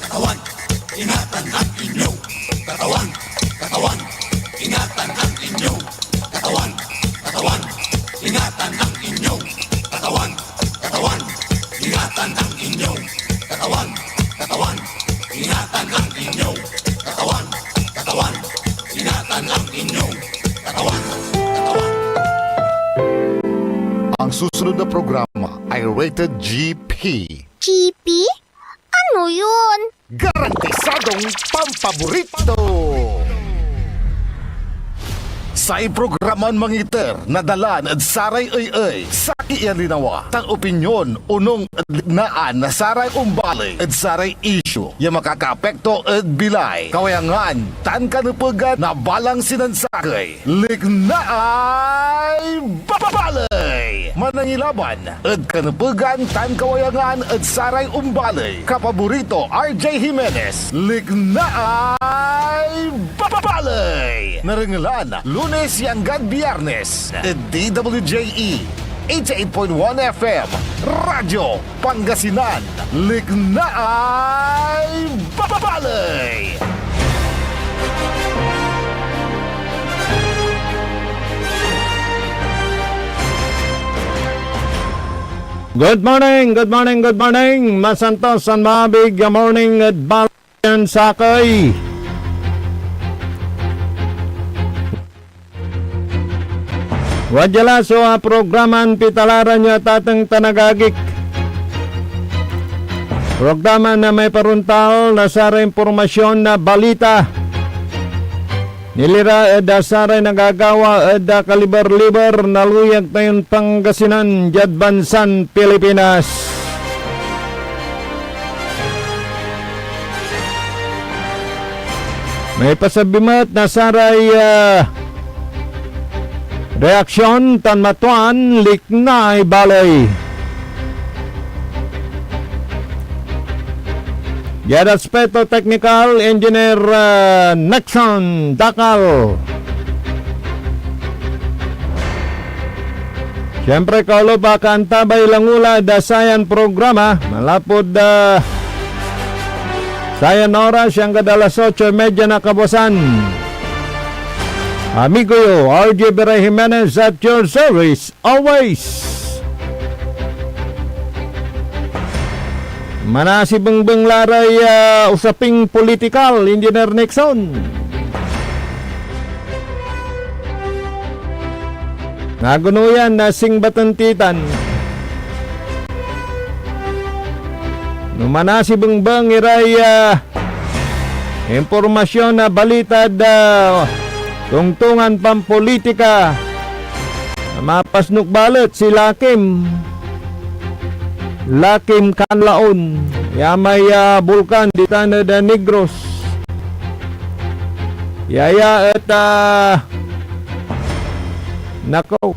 Katawan, ingatan ang inyong katawan. Katawan, ingatan ang inyong katawan. Katawan, ingatan ang inyong katawan. Katawan, ingatan ang inyong katawan. Katawan, ingatan ang inyong katawan. Katawan, ingatan ang inyong katawan. Katawan. Ang susunod na programa ay rated GP. GP? Ano yun? Garantisadong pampaborito! Sa programa'n mangiter, nadalan at saray ay sa ialinawa. Tang opinyon, unong lignaan na saray umbali at saray issue. Yung makakapekto at bilay. Kawayangan, tan kanupugan na balang sinansakay. Lignaay babalay! Manangilaban at kanupugan tan kawayangan at saray umbali. Kapaborito RJ Jimenez. Lignaay babalay! Narangalan, Lunes hanggang Biyernes, DWJE 88.1 FM, Radyo Pangasinan, Lignaay Babalay! Good morning, good morning, good morning. Masantos and mabig morning at balayan sakay. Wadjala so programan pitalaran niya tatang tanagagik. Programa na may paruntal na sara impormasyon na balita. Nilira eda saray nagagawa eda kaliber-liber na luyag tayon Pangasinan, Jadbansan, Pilipinas. May pasabimat na saray reaksyon tan matuan liknay balay. Yad aspeto technical engineer Nexon Dakal. Siyempre kaulo baka antabay langula dasayan programa malapod sayan oras siyang kadalas 8:30 na kabosan. Amigo yo, RJ Beray Jimenez at your service always. Manasibengbeng laray usaping politikal, Engineer Nixon. Nagunuyan na singbatantitan. Manasibengbeng iray impormasyon na balita tungtungan pampolitika. Mapasnuk balet si Lakim Kanlaon, yamay bulkan di Tanah da Negros. Yaya at nako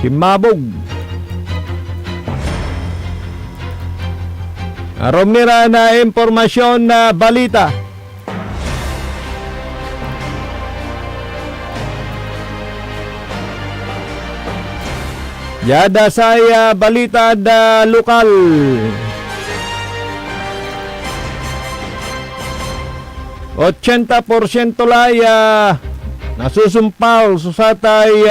Himabog. Arom nira na impormasyon na balita. Yada saya balita da lokal. %80 lay nasusumpaw susatay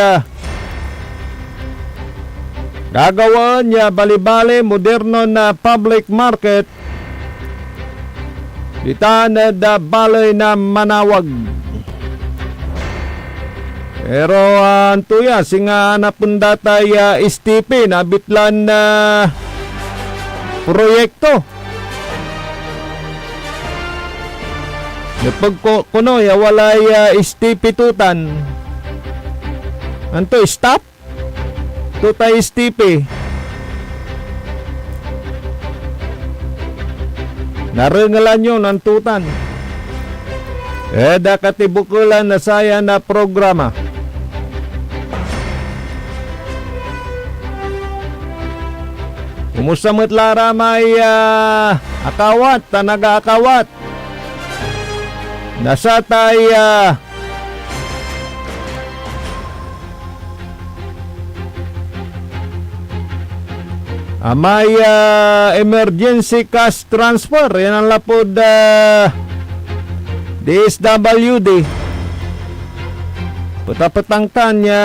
gagawin niya bali-bali moderno na public market di Tanah da balay na Manawag. Pero antuya singa anapun datay STP na bitlan na proyekto. Napag kuno ya walay STP tutan. Anto stop tutay STP. Narengalan yun ang tutan. Eda katibukulan na saya na programa. Umusamot lara may akawat, tanaga-akawat. nasatay may emergency cash transfer. Yan ang lapod DSWD. Putapatangtan ya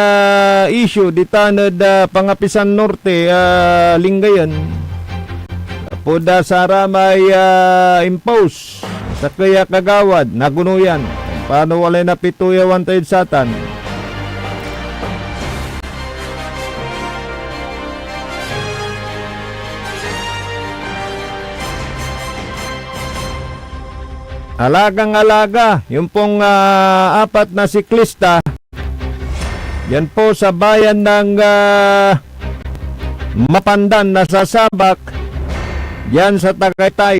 issue di tanod Pangapisan Norte Lingayen. Lapod sara may impose sa kaya kagawad nagunuyan. Paano walay napituyawan tayo satan? Alagang-alaga, yung pong apat na siklista, yan po sa bayan ng Mapandan na sasabak, yan sa Tagaytay,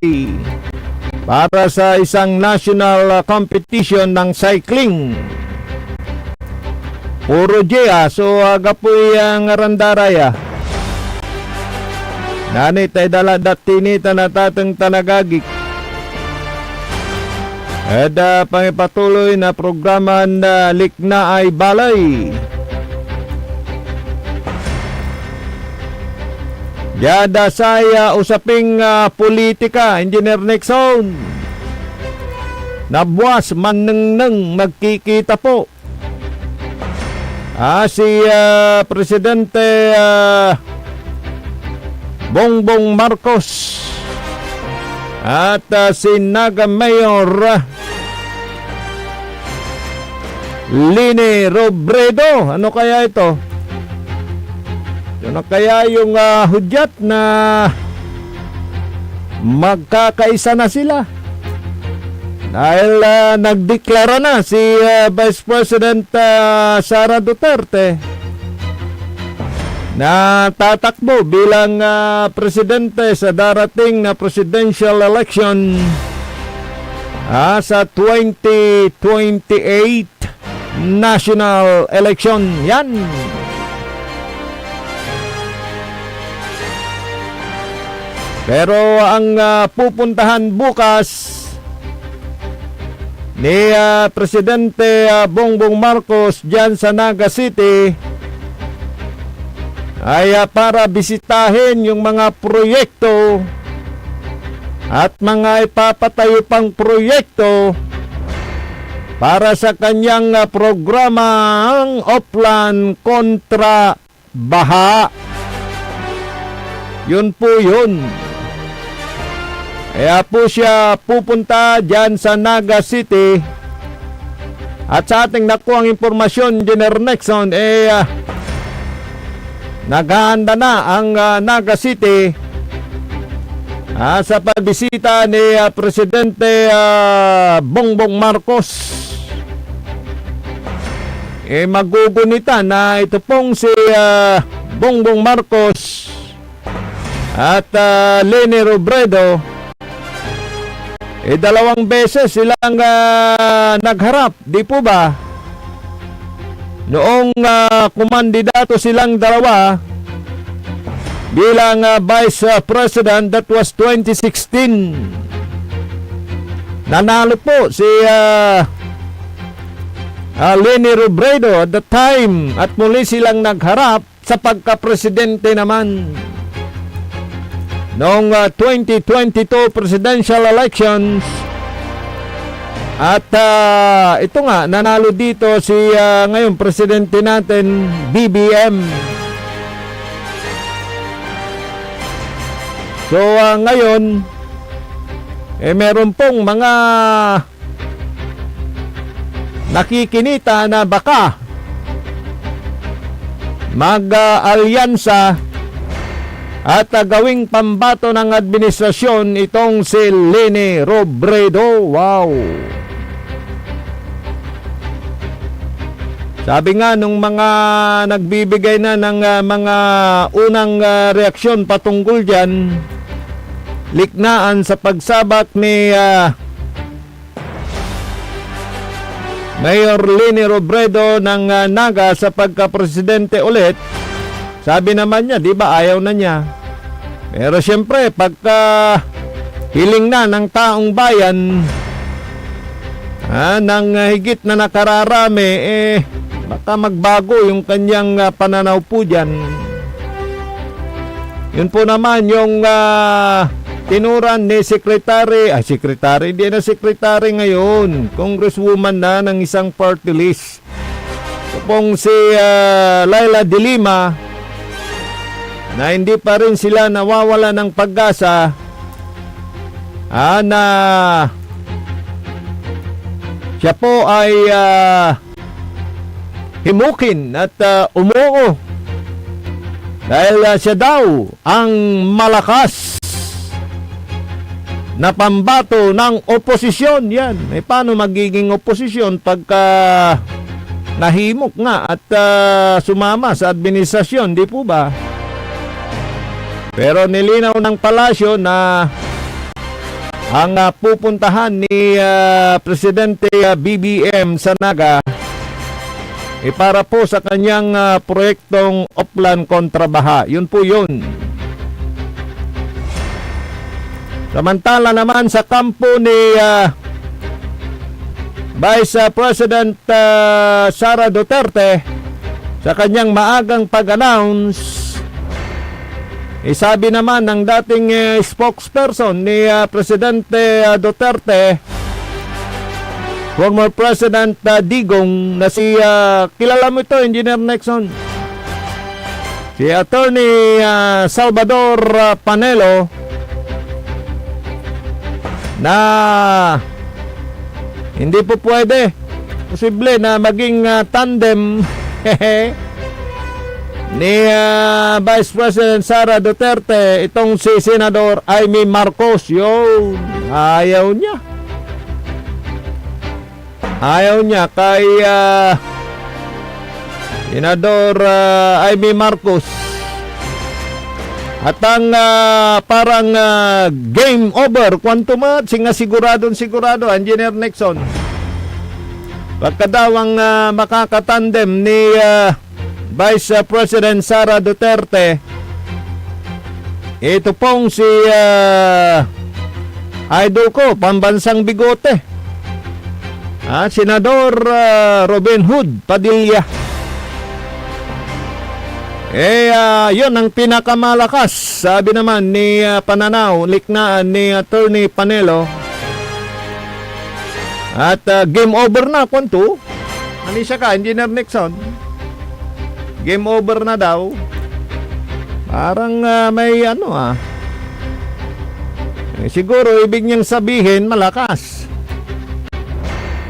para sa isang national competition ng cycling. Puro Jea, so agapoy ang arandaraya. Nani tayo dala datinita na tatang tanagagik. Ada pangipatuloy na programa na Likna ay Balay. Yada saya usaping politika, Engineer Nixon. Nabuwas manengneng magkikita po. Si Presidente Bongbong Marcos at si Naga Mayor Leni Robredo. Ano kaya ito? Ano kaya yung hudyat na magkakaisa na sila? Dahil nagdeklara na si Vice President Sara Duterte na tatakbo bilang presidente sa darating na presidential election sa 2028 national election. Yan. Pero ang pupuntahan bukas ni Presidente Bongbong Marcos dyan sa Naga City ay para bisitahin yung mga proyekto at mga ipapatayo pang proyekto para sa kanyang programang Oplan kontra Baha. Yun po yun. Kaya po siya pupunta dyan sa Naga City. At sa ating nakuhang impormasyon, Engineer Nixon, naghahanda na ang Naga City sa pagbisita ni Presidente Bongbong Marcos. Magugunita na ito pong si Bongbong Marcos at Leni Robredo, dalawang beses silang nagharap, di po ba? Noong kumandidato silang dalawa bilang Vice President, that was 2016. Nanalo po si Leni Robredo at the time at muli silang nagharap sa pagka-presidente naman. Noong 2022 presidential elections at ito nga, nanalo dito si ngayon presidente natin, BBM. So ngayon meron pong mga nakikinita na baka mag-alyansa at gawing pambato ng administrasyon itong si Leni Robredo. Wow! Sabi nga nung mga nagbibigay na ng mga unang reaksyon patungkol dyan, liknaan sa pagsabak ni Mayor Leni Robredo ng Naga sa pagka-presidente ulit. Sabi naman niya, di ba ayaw na niya. Pero siyempre, pagka hiling na ng taong bayan, ng higit na nakararami, baka magbago yung kanyang pananaw po dyan. Yun po naman yung tinuran ni Secretary, hindi na Secretary ngayon, Congresswoman na ng isang party list. Ito pong si Laila de Lima, na hindi pa rin sila nawawala ng pag-asa na siya po ay himukin at umuo dahil siya daw ang malakas na pambato ng oposisyon. Yan, paano magiging oposisyon pagka nahimok nga at sumama sa administrasyon, di po ba? Pero nilinaw ng palasyo na ang pupuntahan ni Presidente BBM sa Naga para po sa kanyang proyektong Oplan kontra Baha. Yun po yun. Samantala naman sa kampo ni Vice President Sara Duterte, sa kanyang maagang pag-announce, sabi naman ng dating spokesperson ni Presidente Duterte, former President Digong, na si, kilala mo ito, Engineer Nexon, si Attorney Salvador Panelo, na hindi po posible na maging tandem ni Vice President Sara Duterte itong si Senador Amy Marcos. Yun, ayaw niya kay Senador Amy Marcos. At ang parang game over, quantum at sigurado, Engineer Nixon, pagka daw ang makakatandem ni Vice President Sara Duterte, ito pong si idol ko, pambansang bigote, Senador Robin Hood Padilla. Yun ang pinakamalakas, sabi naman ni pananaw, liknaan ni Attorney Panelo. At game over na, kwanto? Anisya ka, Engineer Nixon? Game over na daw. Parang may siguro ibig niyang sabihin malakas.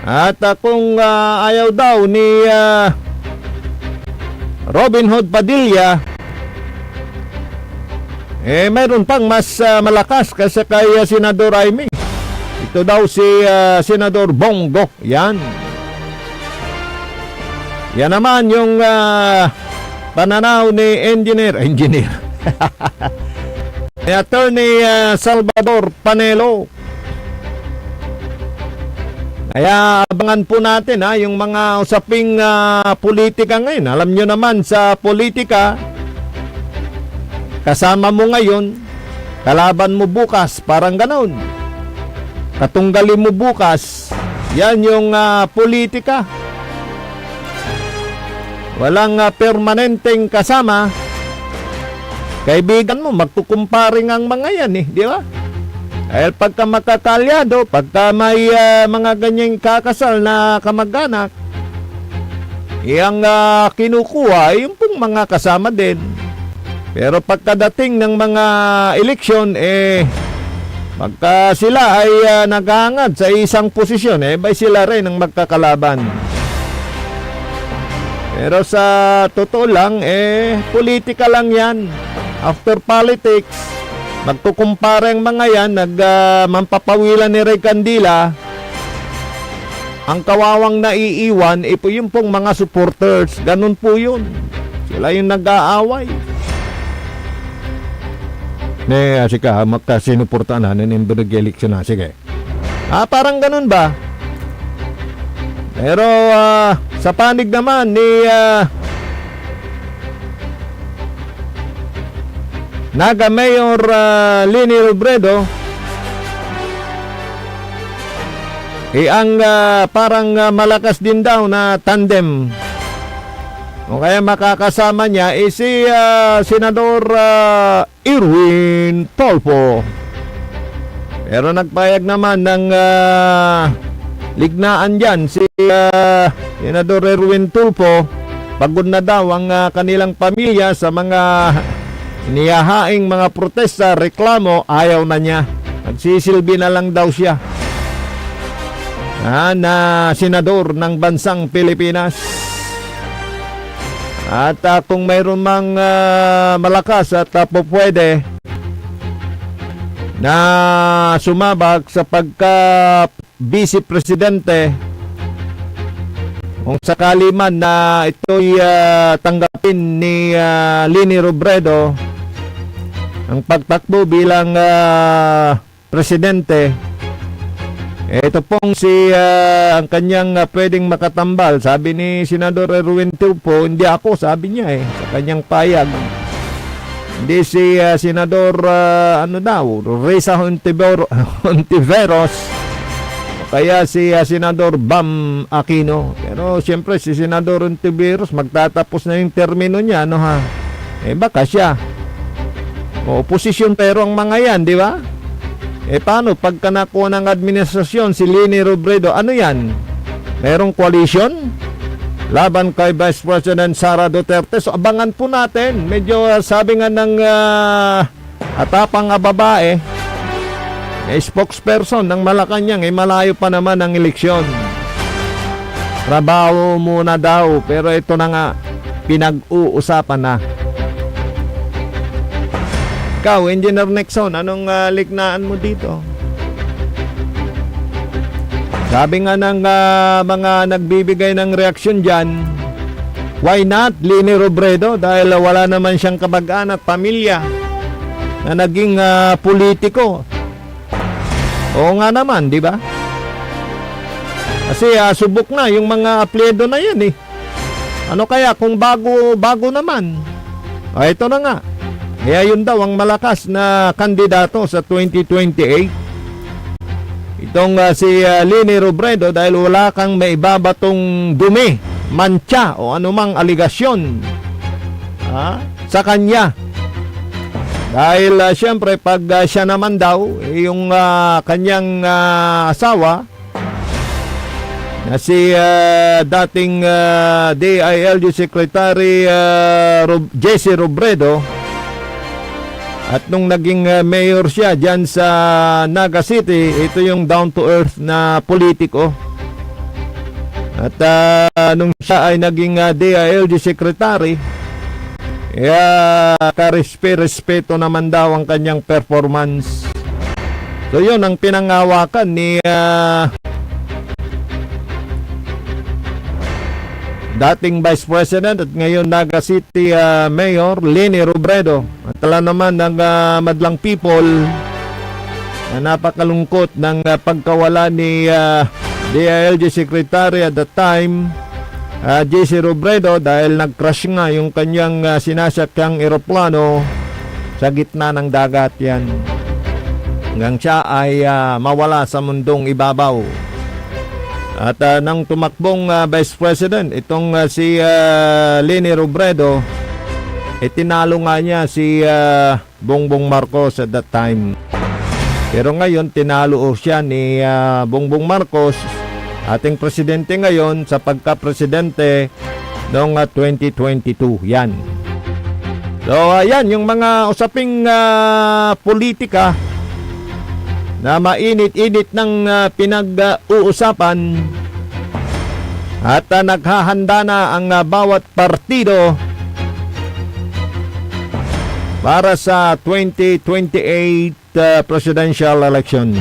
At kung ayaw daw ni Robin Hood Padilla, mayroon pang mas malakas kasi kay Senador Amy. Ito daw si Senador Bongo. Yan naman yung pananaw ni engineer ni Attorney Salvador Panelo. Kaya abangan po natin yung mga usaping politika ngayon. Alam nyo naman sa politika, kasama mo ngayon, kalaban mo bukas, parang ganon. Katunggali mo bukas, yan yung politika. Walang permanenteng kasama. Kaibigan mo, magkukumparing ang mga yan di ba? Dahil pagka makakalyado, pagka may mga ganyang kakasal na kamag-anak, yung kinukuha, yung pong mga kasama din. Pero pagkadating ng mga eleksyon, pagka sila ay naghahangad sa isang posisyon, bay sila rin ang magkakalaban. Pero sa totoo lang, politika lang yan. After politics, magkukumpara ang mga yan, mampapawilan ni Ray Candila, ang kawawang naiiwan, yung pong mga supporters, ganun po yun. Sila yung nag-aaway. Sika, magkasinuportaan na ng election na, sige. Parang ganun ba? Pero sa panig naman ni Naga Mayor Leni Robredo, ang parang malakas din daw na tandem. O kaya makakasama niya si Senador Erwin Tulfo. Pero nagpayag naman ng lignaan dyan si Senador Erwin Tulfo. Pagod na daw ang kanilang pamilya sa mga inihahaing mga protesta, reklamo, ayaw na niya. Nagsisilbi na lang daw siya na senador ng bansang Pilipinas. At kung mayroon mang malakas at pwede na sumabak sa pagka-vice presidente, kung sakali man na ito'y tanggapin ni Leni Robredo ang pagtakbo bilang presidente, ito pong ang kanyang pwedeng makatambal. Sabi ni Senador Erwin Tulfo, hindi ako, sabi niya sa kanyang payag. Hindi si Senador Risa Hontiveros, kaya si Senador Bam Aquino. Pero siyempre si Senador Hontiveros magtatapos na yung termino niya, baka siya. Oposisyon pero ang mga yan, di ba? Paano pagka nakuha ng administrasyon si Leni Robredo, ano yan? Merong coalition laban kay Vice President Sara Duterte. So abangan po natin. Medyo sabi nga ng atapang babae, spokesperson ng Malacanang, malayo pa naman ang eleksyon. Trabaho muna daw, pero ito na nga, pinag-uusapan na. Ikaw, Engineer Nexon, anong lignaan mo dito? Sabi nga ng mga nagbibigay ng reaksyon dyan, why not Leni Robredo? Dahil wala naman siyang kamag-anak, pamilya na naging politiko. Oo nga naman, di ba? Kasi subok na yung mga apelyido na yan Ano kaya kung bago naman? Ito na nga. Kaya yun daw ang malakas na kandidato sa 2028. Itong si Leni Robredo, dahil wala kang maibabatong dumi, mantsa o anumang aligasyon sa kanya. Dahil siyempre pag siya naman daw, yung kanyang asawa na si dating DILG Secretary Jesse Robredo, at nung naging mayor siya dyan sa Naga City, ito yung down-to-earth na politiko. At nung siya ay naging DILG Secretary, karespeto naman daw ang kanyang performance. So yun ang pinangawakan ni dating Vice President at ngayon Naga City Mayor Leni Robredo. At tala naman ng madlang people na napakalungkot ng pagkawala ni DILG Secretary at the time, JC Robredo, dahil nag-crash nga yung kanyang sinasakyang eroplano sa gitna ng dagat yan. Hanggang siya ay mawala sa mundong ibabaw. At nang tumakbong Vice President, itong si Leni Robredo, tinalo nga niya si Bongbong Marcos at that time. Pero ngayon, tinalo siya ni Bongbong Marcos, ating presidente ngayon, sa pagka-presidente noong 2022. Yan. So, yan, yung mga usaping politika na mainit-init ng pinag-uusapan at naghahanda na ang bawat partido para sa 2028 presidential elections.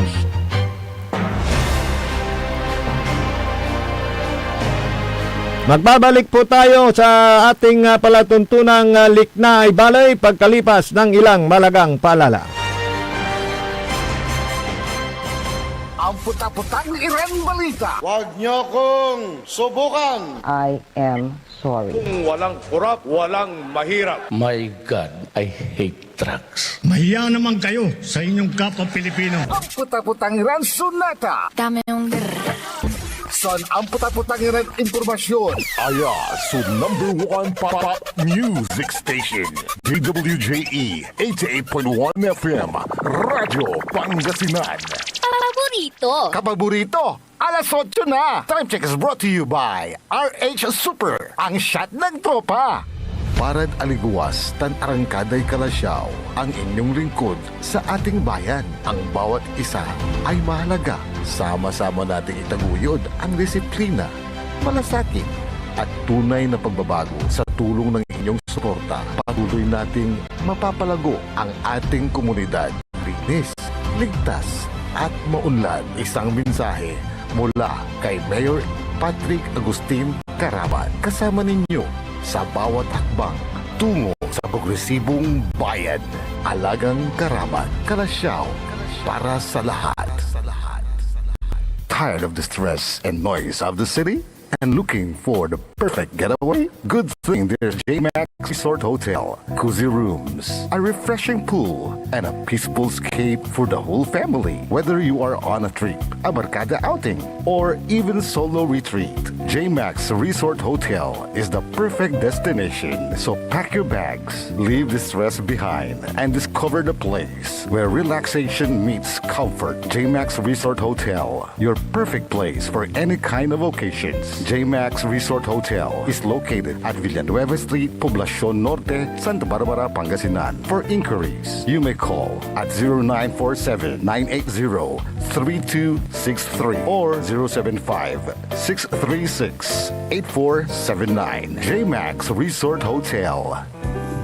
Magbabalik po tayo sa ating palatuntunang likna ay balay pagkalipas ng ilang malagang paalala. Ang puta-putang Iren Balita. Huwag niyo kong subukan. I am sorry. Kung walang kurap, walang mahirap. My God, I hate drugs. Mahiya naman kayo sa inyong kapwa Pilipino. Ang puta-putang Iren Sunata. Dame un grrr. San ang puta-putang iren impormasyon. Aya, so number 1 pop music station. DWJE 88.1 FM. Radyo Pangasinan. Paborito. Kapaborito, alas 8 na. Time check is brought to you by RH Super, ang shot ng tropa. Parad aliguas, tan arangkaday kalasyaw, ang inyong lingkod sa ating bayan. Ang bawat isa ay mahalaga. Sama-sama nating itaguyod ang disiplina, malasakit, at tunay na pagbabago sa tulong ng inyong suporta. Patuloy nating mapapalago ang ating komunidad. Linis, ligtas, at maunlad. Isang mensahe mula kay Mayor Patrick Agustin Caraman. Kasama ninyo sa bawat hakbang tungo sa progresibong bayan. Alagang Caraman, Kalasyaw, para sa lahat. Tired of the stress and noise of the city? And looking for the perfect getaway? Good thing there's JMax Resort Hotel. Cozy rooms, a refreshing pool, and a peaceful escape for the whole family. Whether you are on a trip, a barkada outing, or even solo retreat, JMax Resort Hotel is the perfect destination. So pack your bags, leave the stress behind, and discover the place where relaxation meets comfort. JMax Resort Hotel, your perfect place for any kind of occasions. JMax Resort Hotel is located at Villanueva Street, Poblacion Norte, Santa Barbara, Pangasinan. For inquiries, you may call at 0947-980-3263 or 075-636-8479. JMax Resort Hotel.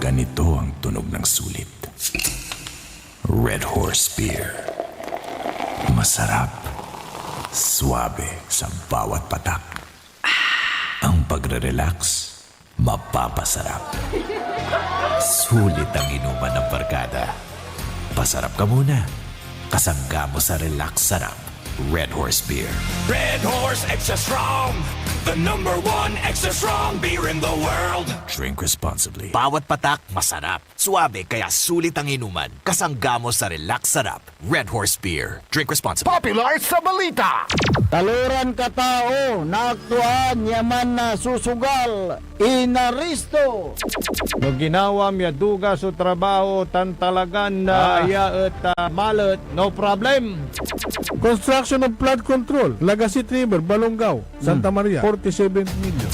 Ganito ang tunog ng sulit. Red Horse Beer. Masarap. Suabe sa bawat patak. Ang pagre-relax, mapapasarap. Sulit ang inuman ng barkada. Pasarap ka muna. Kasangga mo sa relax sarap. Red Horse Beer. Red Horse Extra Strong, the number 1 extra strong beer in the world. Drink responsibly. Bawat patak, masarap. Suabe, kaya sulit ang inuman. Kasangga mo sa relax sarap. Red Horse Beer. Drink responsibly. Popular sa balita. Taluran ka tao, naaktuan, yaman na susugal, inaristo. No ginawa miya duga sa trabaho, tan talagan na iya at malat, no problem. Construction of flood control, Lagasit River, Balongaw, Santa Maria, 47 million.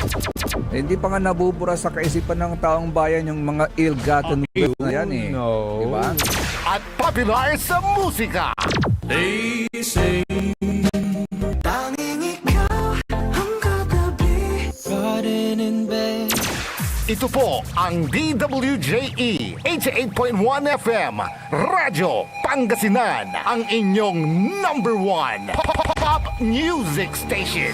Hindi pa nga nabubura sa kaisipan ng taong bayan yung mga ill-gotten wealth na yan eh. No. Diba? At popular sa musika. They say, tanging ikaw ang kagabi, riding in bed. Ito po ang DWJE 88.1 FM Radyo Pangasinan, ang inyong number 1 pop music station.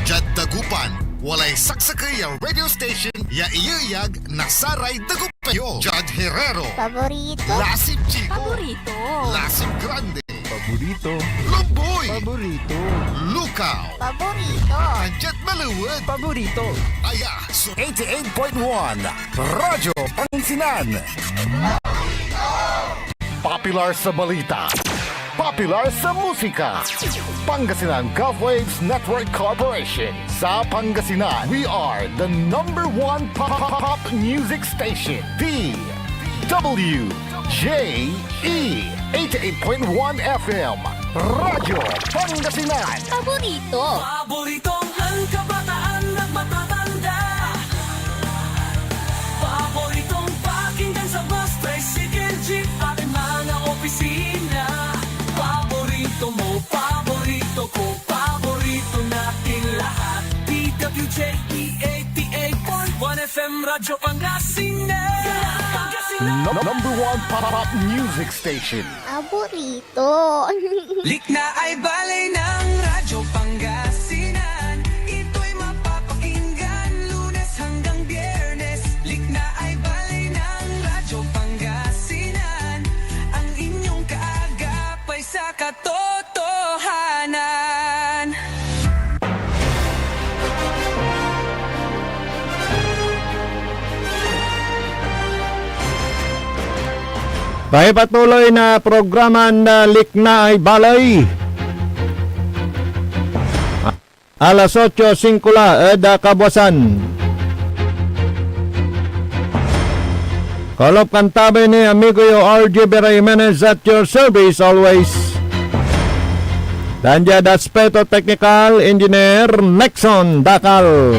Jad Dagupan, walay saksakay ang radio station ya iyayag nasaray dagupayo. Jad Herrero, Paborito. Lasip Chico, Paborito. Lasip Grande, Paborito. Lumboy, Paborito. Lukaw, Paborito. Jet Maluwag, Paborito. Aya, so 88.1 Radyo Pangasinan. Popular sa balita, popular sa musika. Pangasinan Golfwaves Network Corporation. Sa Pangasinan, we are the number 1 pop music station. DWJE 88.1 FM Radyo Pangasinan. Paborito. Paboritong ang kabataan at matatanda. Paboritong pakinggan sa bus, tricycle, jeep at mga opisina. Paborito mo, paborito ko, paborito natin lahat. DWJE 88.1 FM Radyo Pangasinan. Number 1 pop music station. Paborito. Likna ay balay ng Radyo Pangasinan. Ito'y mapapakinggan Lunes hanggang Biyernes. Likna ay balay ng Radyo Pangasinan. Ang inyong kaagapay sa katotohanan. Patuloy na programa na Liknaay Balay. Alas 8:05 kabuasan. Kalop kantabe ni amigo yo RJ Jimenez at your service always. Danja Daspeto Technical Engineer Nexon Dakal.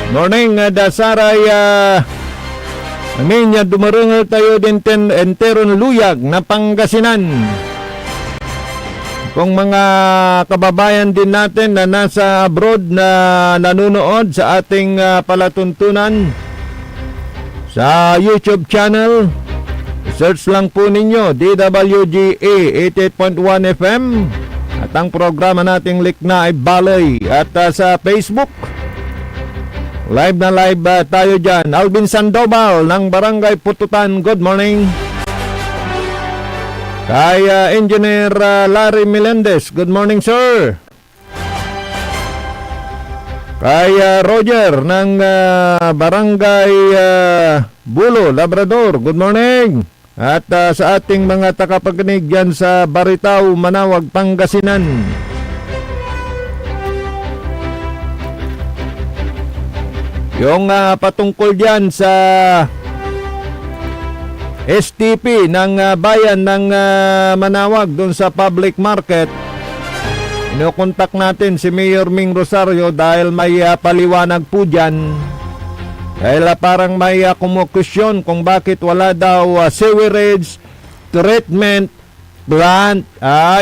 Morning, Dasaray. Amin, dumarungal tayo din enteron luyag na Pangasinan. Kung mga kababayan din natin na nasa abroad na nanonood sa ating palatuntunan sa YouTube channel, search lang po ninyo DWGA 88.1 FM at ang programa nating Liknaay Balay. At sa Facebook, live na live tayo dyan. Alvin Sandoval ng Barangay Pututan, good morning. Kay Engineer Larry Melendez, good morning sir. Kay Roger ng Barangay Bulo, Labrador, good morning. At sa ating mga tagapakinig dyan sa Baritaw, Manawag, Pangasinan. Yung patungkol dyan sa STP ng bayan ng Manawag doon sa public market, inokontak natin si Mayor Ming Rosario dahil may paliwanag po dyan. Dahil parang may kumukusyon kung bakit wala daw sewerage treatment plant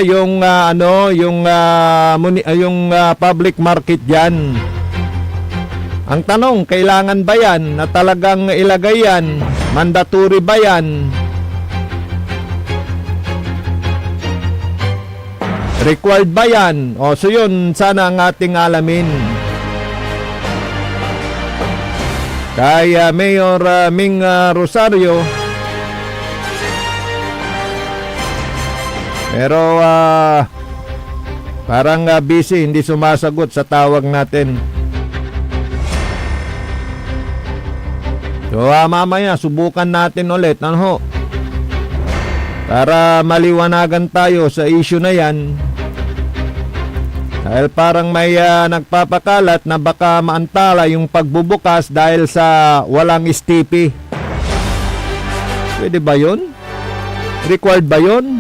yung public market dyan. Ang tanong, kailangan ba yan na talagang ilagay yan? Mandatory ba yan? Required ba yan? O so yun, sana ang ating alamin. Kay Mayor Ming Rosario. Pero parang busy, hindi sumasagot sa tawag natin. So mamaya subukan natin ulit para maliwanagan tayo sa issue na yan. Dahil parang may nagpapakalat na baka maantala yung pagbubukas dahil sa walang STP. Pwede ba yun? Required ba yun?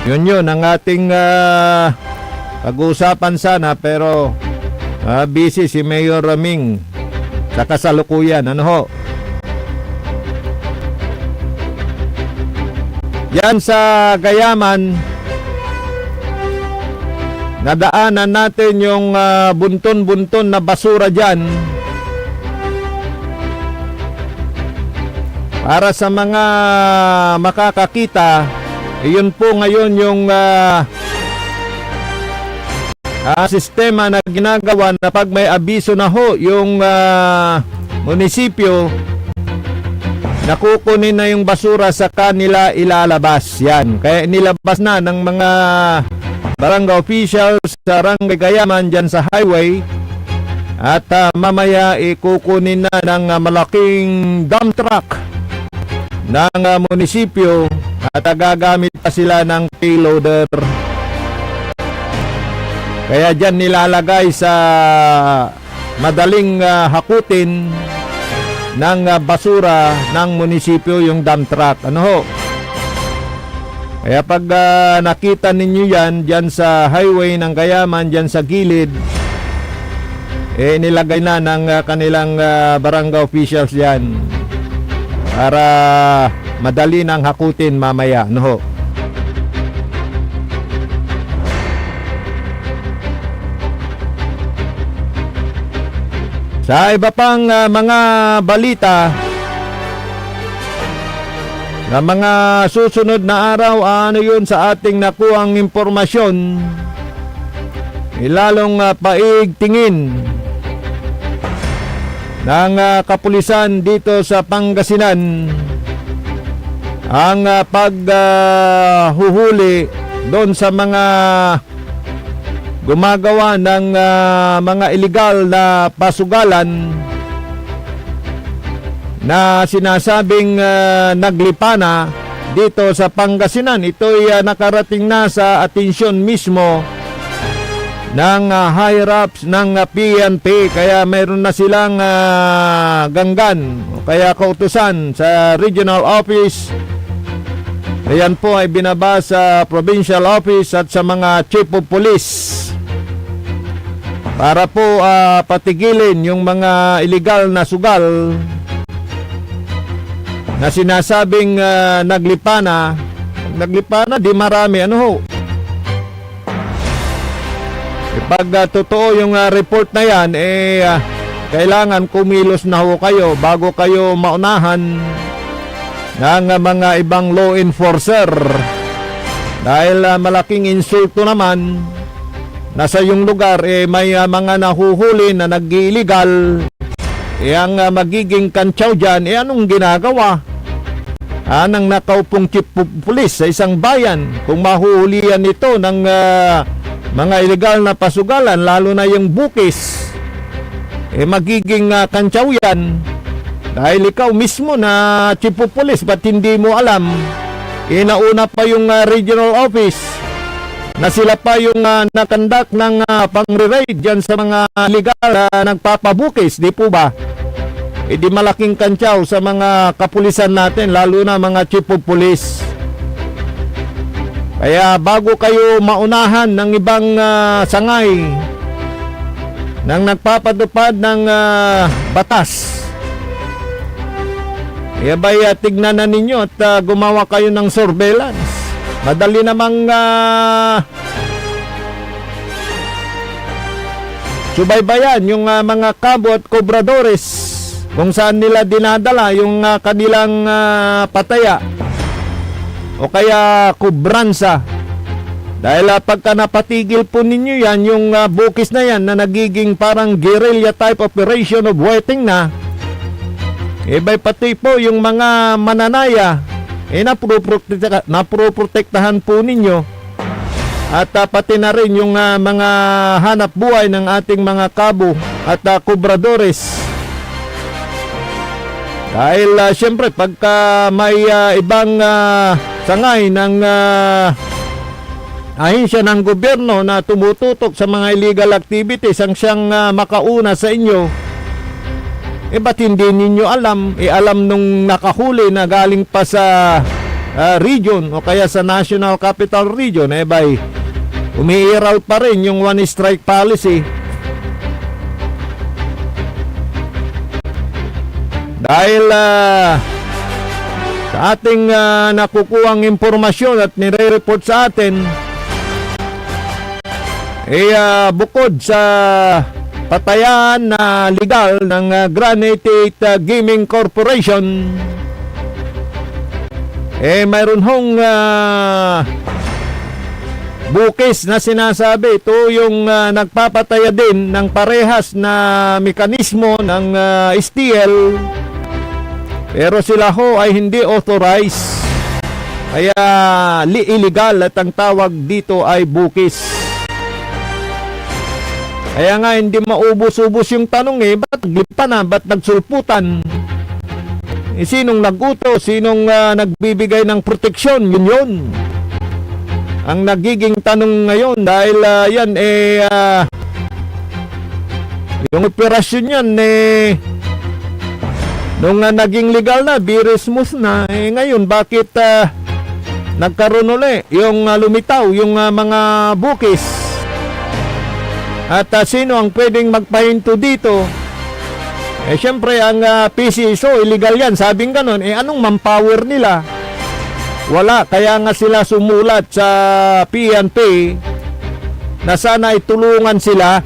Yun ang ating pag-uusapan sana, pero busy si Mayor Ming sa kasalukuyan. Yan sa Gayaman, nadaanan natin yung bunton-bunton na basura dyan. Para sa mga makakakita, yun po ngayon yung sistema na ginagawa na pag may abiso na yung munisipyo, nakukunin na yung basura sa kanila ilalabas. Yan. Kaya nilabas na ng mga barangay officials sa Barangay Gayaman dyan sa highway. At mamaya ikukunin na ng malaking dump truck ng munisipyo at gagamit pa sila ng payloader. Kaya dyan nilalagay sa madaling hakutin ng basura ng munisipyo yung dump truck. Kaya pag nakita ninyo yan dyan sa highway ng Gayaman, dyan sa gilid, nilagay na ng kanilang barangay officials yan para madali nang hakutin mamaya. Sa iba pang mga balita na mga susunod na araw, yun sa ating nakuhang impormasyon, lalong paigtingin ng kapulisan dito sa Pangasinan ang paghuhuli doon sa mga gumagawa ng mga illegal na pasugalan na sinasabing naglipana dito sa Pangasinan. Ito'y nakarating na sa atensyon mismo ng higher-ups ng PNP, kaya mayroon na silang ganggan o kaya kautusan sa regional office. Ayan po ay binaba sa provincial office at sa mga chief of police para po patigilin yung mga illegal na sugal na sinasabing naglipana. Naglipana, di marami. Ano ho? Pag totoo yung report na yan, kailangan kumilos na ho kayo bago kayo maunahan ng mga ibang law enforcer. Dahil malaking insulto naman na sa yung lugar may mga nahuhuli na nag-illegal. Ang magiging kantsaw dyan, anong ginagawa? Ng nakaupong chief of police sa isang bayan. Kung mahuhulihan ito ng mga illegal na pasugalan, lalo na yung bukis, magiging kantsaw yan. Dahil ikaw mismo na chief of police, ba't hindi mo alam? Nauna pa yung regional office na sila pa yung nakandak ng pang-raid dyan sa mga illegal na nagpapabukis, di po ba? Di malaking kantsaw sa mga kapulisan natin, lalo na mga chief of police. Kaya bago kayo maunahan ng ibang sangay nang nagpapadupad ng batas, ba'y tignan na ninyo at gumawa kayo ng surveillance. Madali namang subaybayan yung mga kabo at kobradores kung saan nila dinadala yung kanilang pataya o kaya kubransa. Dahil pagka napatigil po ninyo yan, yung bukis na yan na nagiging parang guerrilla type operation of wetting na, ba'y pati po yung mga mananaya, naproprotektahan po ninyo. At pati na rin yung mga hanap buhay ng ating mga kabo at kubradores. Dahil siyempre pagka may ibang sangay ng ahensya ng gobyerno na tumututok sa mga illegal activities ang siyang makauna sa inyo, ba't hindi ninyo alam? Alam nung nakahuli na galing pa sa region o kaya sa National Capital Region, ba'y umiiral pa rin yung one strike policy. Dahil sa ating nakukuhang impormasyon at nire-report sa atin, bukod sa patayan na legal ng Granite Gaming Corporation, mayroon hong bukis na sinasabi. Ito yung nagpapataya din ng parehas na mekanismo ng STL, pero sila ho ay hindi authorized, kaya illegal at ang tawag dito ay bukis. Kaya nga hindi maubos-ubos yung tanong ba't naglipa na, ba't nagsulputan? Sinong naguto, sinong nagbibigay ng proteksyon, yun ang nagiging tanong ngayon. Dahil yan yung operasyon yan nung naging legal na, very smooth na. Ngayon bakit nagkaroon uli yung lumitaw yung mga bukis? At sino ang pwedeng magpahinto dito? Siyempre ang PCSO, illegal yan, sabing ganon. Anong manpower nila? Wala, kaya nga sila sumulat sa PNP na sana itulungan sila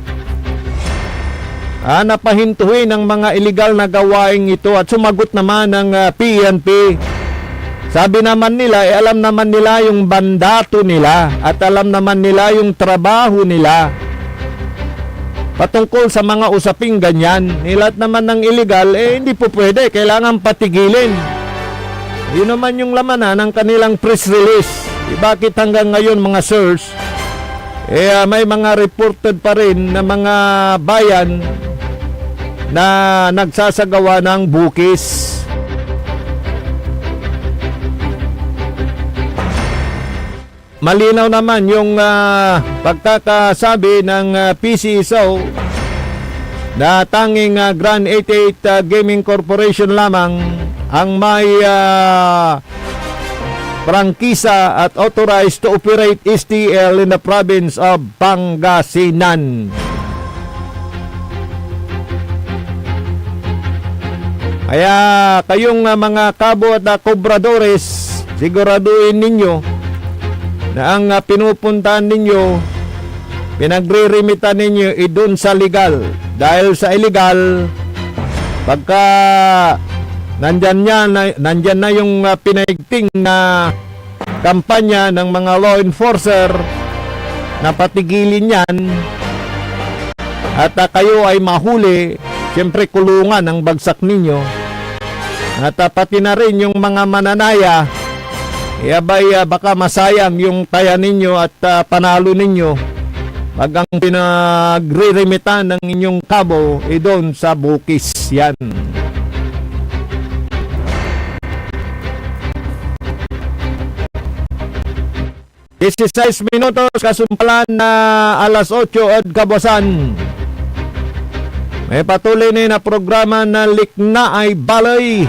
napahintuhin ang mga illegal na gawaing ito. At sumagot naman ng PNP. Sabi naman nila, alam naman nila yung bandato nila at alam naman nila yung trabaho nila patungkol sa mga usaping ganyan. Nilat naman ng illegal, hindi po pwede, kailangan patigilin. Yun naman yung laman ng kanilang press release. Bakit hanggang ngayon mga sirs, may mga reported pa rin na mga bayan na nagsasagawa ng bukis. Malinaw naman yung pagkakasabi ng PCSO na tanging Grand 88 Gaming Corporation lamang ang may prangkisa at authorized to operate STL in the province of Pangasinan. Kaya kayong mga kabo at kobradores, siguraduhin ninyo na ang pinupuntahan ninyo, pinagre-remitan ninyo doon sa legal. Dahil sa illegal, pagka nandyan na yung pinaigting na kampanya ng mga law enforcer na patigilin yan at kayo ay mahuli, siyempre kulungan ang bagsak ninyo. At pati na rin yung mga mananaya, baka masayang yung taya ninyo at panalo ninyo pag ang pinagre-remitan ng inyong kabo doon sa bukis yan. This is 6 minutos kasumpalan na alas 8 at kabasan. May patuloy na programa na Liknaay Balay.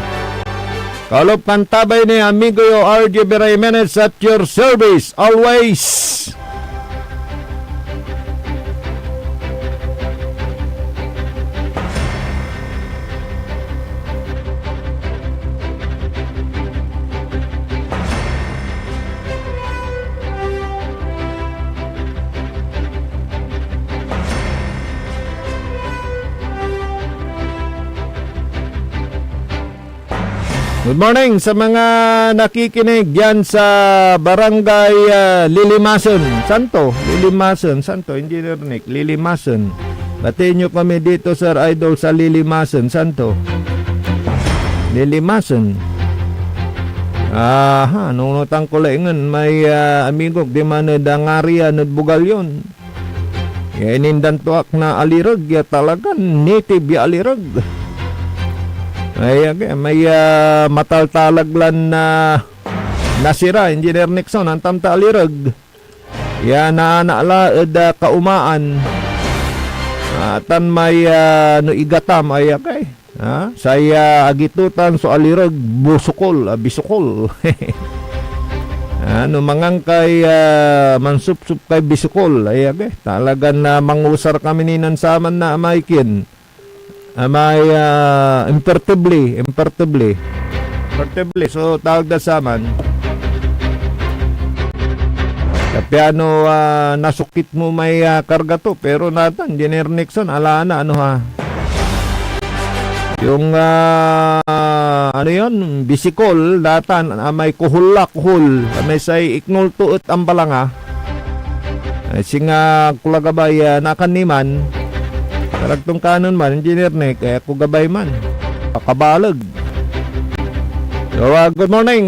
Kalop kantabay ni amigo yo RJ Jimenez at your service always. Good morning sa mga nakikinig diyan sa Barangay Lilimason, Santo, Engineer Nick, Lilimason. Batiin nyo kami dito, Sir Idol, sa Lilimason, Santo. Lilimason. Nunutang ko laingan, may amigo, di man dangaria nudbugal yun. Inindantuak na alirag, talagan, native alirag. May mataltalaglan na nasira, Engineer Nixon, ang tamtalirag. Naanala kaumaan. Tan may igatam ay saya agitutan so alirag bisukol. Mangangkay mansupsup kay bisukol ay talagan na mangusar kami ninan saman na amaikin. Impertibly. So, tawag na saman. Kapiano, nasukit mo may karga to. Pero natan, Engineer Nixon, alaana, yung, bisikol, natan, may kuhul. May say iknul tuot ang balanga. Singa kulagabay, nakaniman. Karagtong kanon man, Engineer Nick, ako gabay man. Pakabalag. So, good morning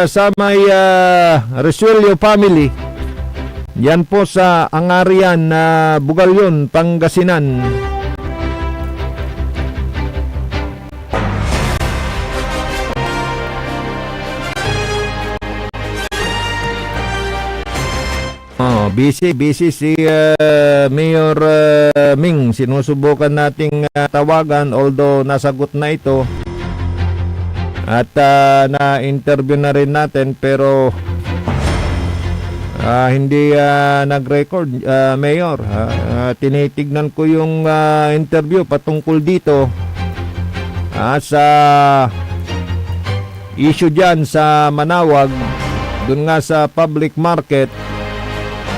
sa may Resuelio family. Yan po sa Angarian na Bugalyon, Pangasinan. Busy si Mayor Ming. Sinusubukan nating tawagan, although nasagot na ito at na-interview na rin natin, pero hindi nag-record, Mayor. Tinitignan ko yung interview patungkol dito sa issue dyan sa Manawag, dun nga sa public market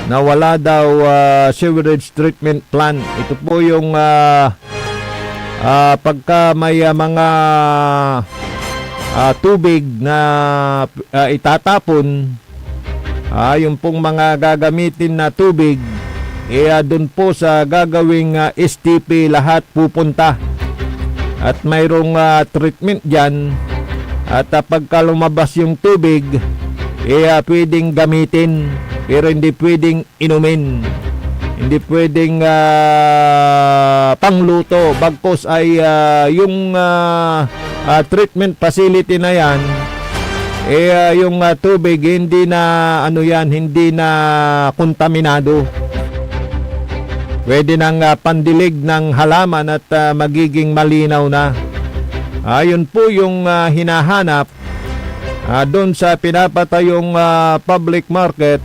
na wala daw sewerage treatment plant. Ito po yung pagka may mga tubig na itatapon, yung pong mga gagamitin na tubig, doon po sa gagawing STP lahat pupunta. At mayroong treatment dyan. At pagka lumabas yung tubig, pwedeng gamitin. pero hindi pwedeng inumin. Hindi pwedeng pangluto. Bagpos ay yung treatment facility na yan, yung tubig hindi na hindi na kontaminado. Pwede nang pandilig ng halaman at magiging malinaw na. Yun po yung hinahanap doon sa pinapatayong public market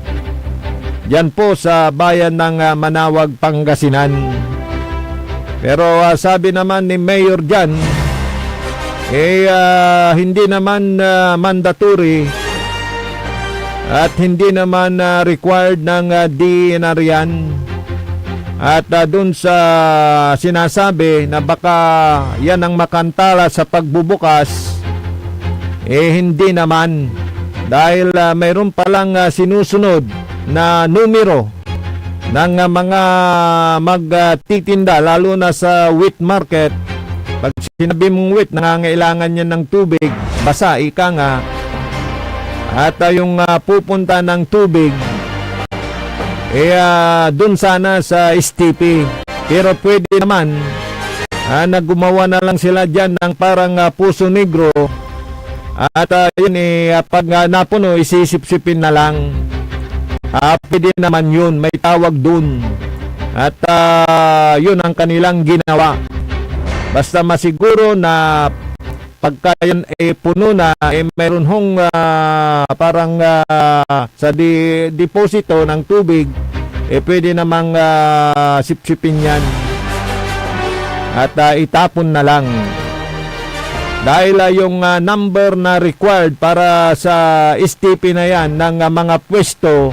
yan po sa bayan ng Manawag, Pangasinan. Pero sabi naman ni Mayor dyan, hindi naman mandatory at hindi naman required ng DNR yan. At doon sa sinasabi na baka yan ang makantala sa pagbubukas, hindi naman. Dahil mayroon palang sinusunod na numero ng mga magtitinda, lalo na sa wheat market. Pag sinabi mong wheat, nangangailangan yan ng tubig, basa, ika nga. At yung pupunta ng tubig, dun sana sa STP. Pero pwede naman na gumawa na lang sila dyan ng parang puso negro. At yun pag napuno, isisip-sipin na lang. Pwede naman yun, may tawag dun. At yun ang kanilang ginawa. Basta masiguro na pagka yan puno na, meron hong parang sa deposito ng tubig, pwede namang sipsipin yan at itapon na lang. Dahil yung number na required para sa STP na yan ng mga pwesto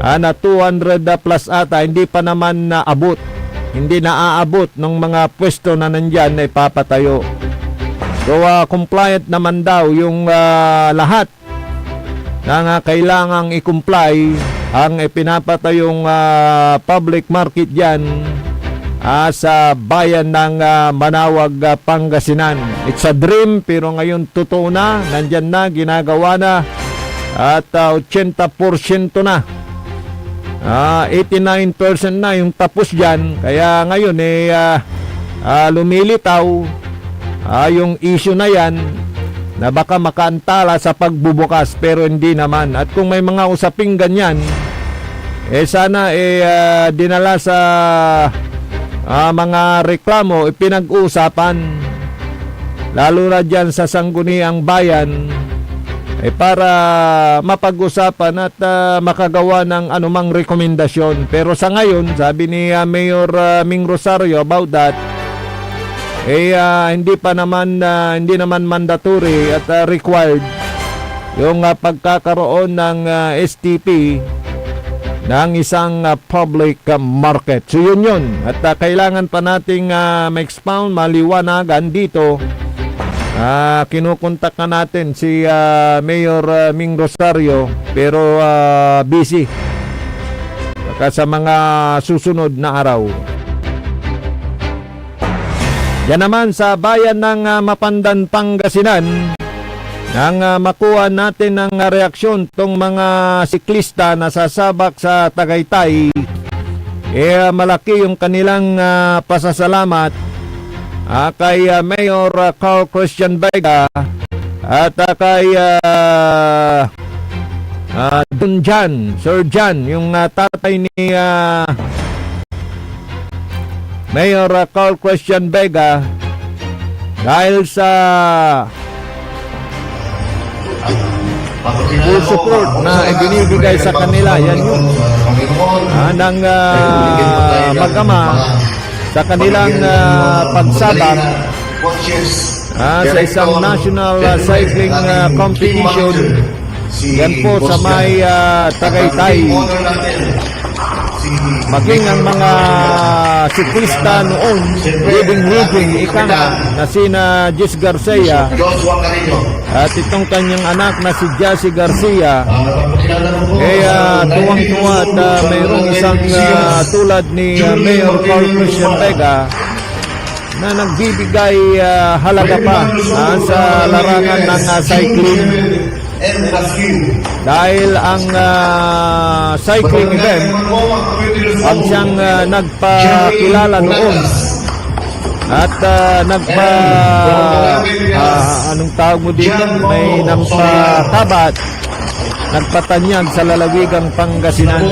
na 200 plus ata, hindi pa naman naabot. Hindi naaabot ng mga pwesto na nandyan na ipapatayo. So, compliant naman daw yung lahat na kailangang i-comply ang ipinapatayong public market dyan sa bayan ng Manawag, Pangasinan. It's a dream, pero ngayon totoo na, nandyan na, ginagawa na, at 80% na. 89% na yung tapos dyan. Kaya ngayon lumilitaw yung issue na yan na baka makaantala sa pagbubukas, pero hindi naman. At kung may mga usaping ganyan, sana dinala sa mga reklamo, pinag-uusapan, lalo na dyan sa Sangguniang Bayan, para mapag-usapan at makagawa ng anumang rekomendasyon. Pero sa ngayon, sabi ni Mayor Ming Rosario about that, hindi naman mandatory at required yung pagkakaroon ng STP ng isang public market. So yun. At kailangan pa nating ma-expound, maliwanagan dito. Kinukontak na natin si Mayor Ming Rosario, pero busy baka sa mga susunod na araw. Yan naman sa bayan ng Mapandan, Pangasinan, nang makuha natin ng reaksyon tong mga siklista na sasabak sa Tagaytay, malaki yung kanilang pasasalamat kay Mayor Carl Christian Vega at kay Sir Jan, yung tatay ni Mayor Carl Christian Vega, dahil sa full support na ibinibigay sa kanila. Yan yun ng mag-ama sa kanilang pagsabak sa isang national cycling competition. Yan po sa may Tagaytay. Maging ang mga siklista noon, living ika na sina Jess Garcia at itong kanyang anak na si Jassy Garcia, tuwang-tuwa at mayroong isang tulad ni Mayor Carl Christian Vega na nagbibigay halaga pa sa larangan ng cycling. Dahil ang cycling event ang siyang nagpakilala noon at anong tawag mo dito, may nampatabat, nagpatanyag sa lalawigang Pangasinan.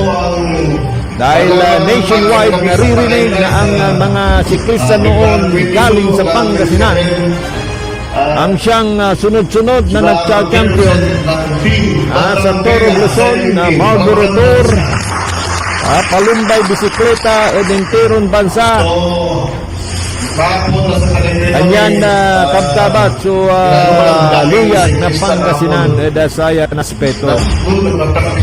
Dahil nationwide naririnig na ang mga siklista noon galing sa Pangasinan ang siyang sunod-sunod na nagcha-champion sa Toro Luzon, Marlboro Tour, Palumbay Bisikleta, Edinteron Bansa. Kanyan na kabtabat so luyag na Pangasinan dasaya na aspeto.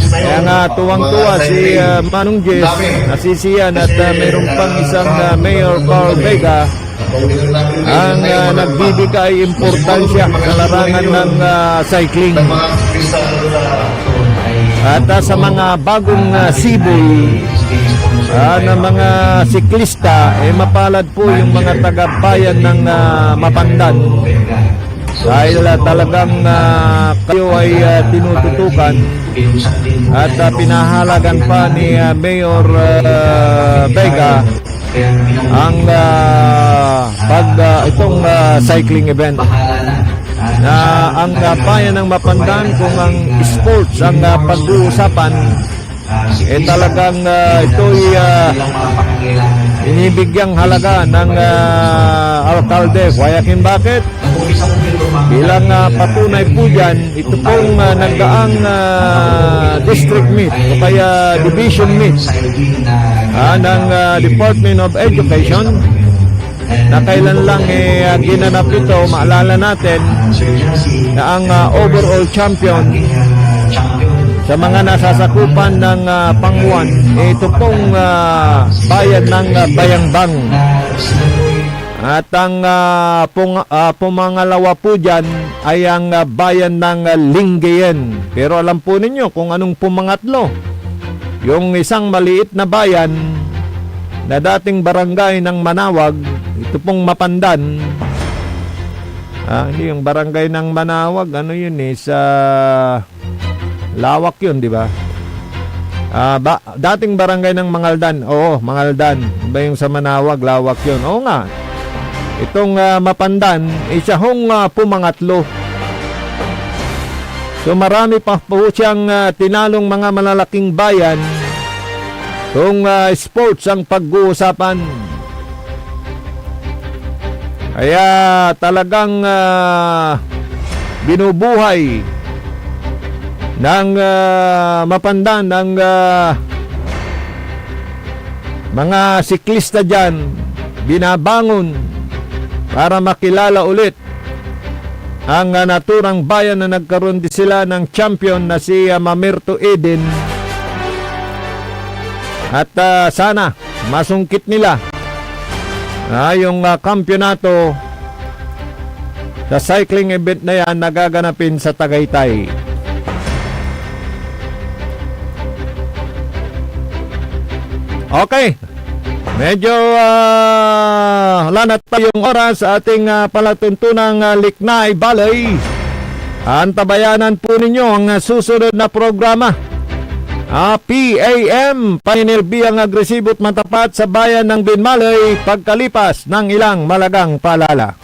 Kaya nga tuwang-tuwa si Manong Jess, nasisiyan at mayroon pang isang Mayor Carl Vega ang nagbibigay importansya sa larangan ng cycling. At sa mga bagong sibol na mga siklista, mapalad po yung mga taga-bayan ng Mapandan. Dahil talagang kayo ay tinututukan at pinahalagan pa ni Mayor Vega ang itong cycling event na ang bayan ng Mapandan, kung ang sports ang pag-uusapan, talagang ito'y inibigyang halaga ng alkalde. Guayaquil. Bakit? Bilang patunay po dyan, ito pong nagdaang district meet o kaya division meet ng Department of Education na kailan lang ginanap ito. Maalala natin na ang overall champion sa mga nasasakupan ng Panguan, ito pong bayan ng Bayangbang. At ang pumangalawa po dyan ay ang bayan ng Lingayen. Pero alam po ninyo kung anong pumangatlo. Yung isang maliit na bayan na dating barangay ng Manawag, ito pong Mapandan. Hindi yung barangay ng Manawag, ano yun sa Lawak yun, di ba? Dating barangay ng Mangaldan. Oo, Mangaldan. Iba yung sa Manawag, Lawak yun. Oo nga. Itong Mapandan, siya hong pumangatlo. So marami pa po siyang tinalong mga malalaking bayan kung sports ang pag-uusapan. Kaya talagang binubuhay ng Mapandan ng mga siklista dyan, binabangon para makilala ulit ang naturang bayan na nagkaroon din sila ng champion na si Mamerto Eden. At sana masungkit nila yung kampyonato sa cycling event na yan nagaganapin sa Tagaytay. Okay, medyo wala na tayong oras sa ating palatuntunang Liknay Balay. Antabayanan po ninyo ang susunod na programa. PAM, paninilbiyang agresibo at matapat sa bayan ng Binmalay pagkalipas ng ilang malagang paalala.